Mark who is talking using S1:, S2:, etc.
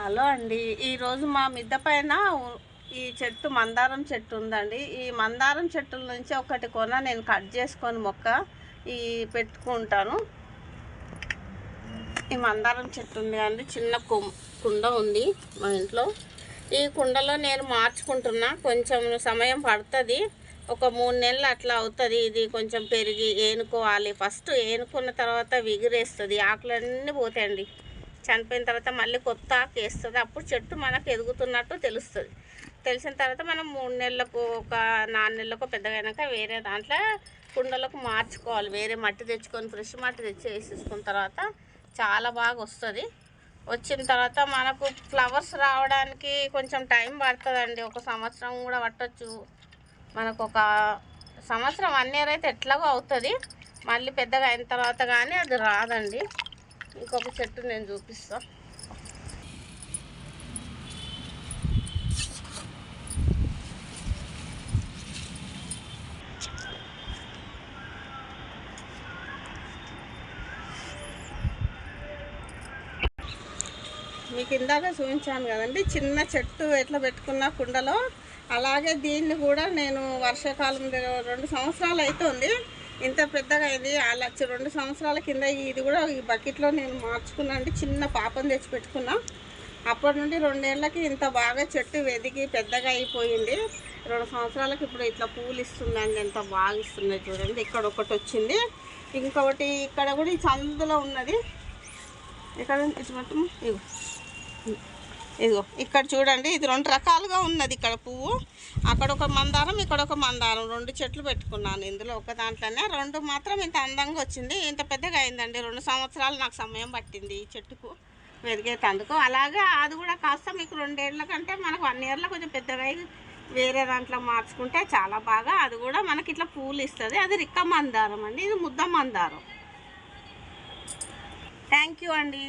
S1: Hello అండి, ఈరోజు మా మిద్దె పైన ఈ చెట్టు మందారం చెట్టు ఉందండి. ఈ మందారం చెట్టుల నుంచి ఒకటి కొన నేను కట్ చేసుకొని మొక్క ఈ పెట్టుకుంటాను. ఈ మందారం చెట్టు ఉంది అండి, చిన్న కుండ ఉంది మా ఇంట్లో. ఈ కుండలో నేను మార్చుకుంటున్నా, కొంచెం సమయం పడుతుంది, ఒక 3 నెలలు అట్లా అవుతుంది. ఇది కొంచెం పెరిగి ఏనుకోవాలి. ఫస్ట్ ఏనుకున్న తర్వాత విగిరేస్తుంది, ఆకులన్నీ పోతాయండి. చనిపోయిన తర్వాత మళ్ళీ కొత్త ఆకు వేస్తుంది. అప్పుడు చెట్టు మనకు ఎదుగుతున్నట్టు తెలుస్తుంది. తెలిసిన తర్వాత మనం 3 నెలలకు ఒక 4 నెలలకు పెద్దగా అయినాక వేరే దాంట్లో కుండలకు మార్చుకోవాలి. వేరే మట్టి తెచ్చుకొని ఫ్రెష్ మట్టి తెచ్చి వేసేసుకున్న తర్వాత చాలా బాగా వస్తుంది. వచ్చిన తర్వాత మనకు ఫ్లవర్స్ రావడానికి కొంచెం టైం పడుతుందండి. 1 సంవత్సరం కూడా పట్టవచ్చు. మనకు 1 సంవత్సరం 1 ఇయర్ అయితే ఎట్లాగో అవుతుంది. మళ్ళీ పెద్దగా అయిన తర్వాత కానీ అది రాదండి. ఇంకొక చెట్టు నేను చూపిస్తా. మీకు ఇందాక చూపించాను కదండి, చిన్న చెట్టు ఎట్లా పెట్టుకున్న కుండలో, అలాగే దీన్ని కూడా నేను వర్షాకాలం 2 సంవత్సరాలు అవుతుంది ఇంత పెద్దగా అయింది. అలా 2 సంవత్సరాల కింద ఇది కూడా ఈ బకెట్లో నేను మార్చుకున్నా అండి. చిన్న పాపను తెచ్చి పెట్టుకున్నా. అప్పటి నుండి 2 ఏళ్ళకి ఇంత బాగా చెట్టు ఎదిగి పెద్దగా అయిపోయింది. 2 సంవత్సరాలకు ఇప్పుడు ఇట్లా పూలు ఇస్తుందండి. ఎంత బాగా ఇస్తున్నాయి చూడండి. ఇక్కడ ఒకటి వచ్చింది, ఇంకొకటి ఇక్కడ కూడా ఈ సందులో ఉన్నది. ఇక్కడ ఇదిగో ఇక్కడ చూడండి, ఇది 2 రకాలుగా ఉన్నది. ఇక్కడ పువ్వు, అక్కడ ఒక మందారం, ఇక్కడ ఒక మందారం, 2 చెట్లు పెట్టుకున్నాను. ఇందులో ఒక దాంట్లోనే 2 మాత్రం ఇంత అందంగా వచ్చింది. ఇంత పెద్దగా అయిందండి. 2 సంవత్సరాలు నాకు సమయం పట్టింది ఈ చెట్టుకు పెరిగేటందుకు. అలాగే అది కూడా కాస్త మీకు 2 ఏళ్ళ కంటే మనకు 1 ఇయర్లో కొంచెం పెద్దగా వేరే దాంట్లో మార్చుకుంటే చాలా బాగా అది కూడా మనకి ఇట్లా పూలు ఇస్తుంది. అది రిక్క మందారం అండి, ఇది ముద్ద మందారం. థ్యాంక్ యూ అండి.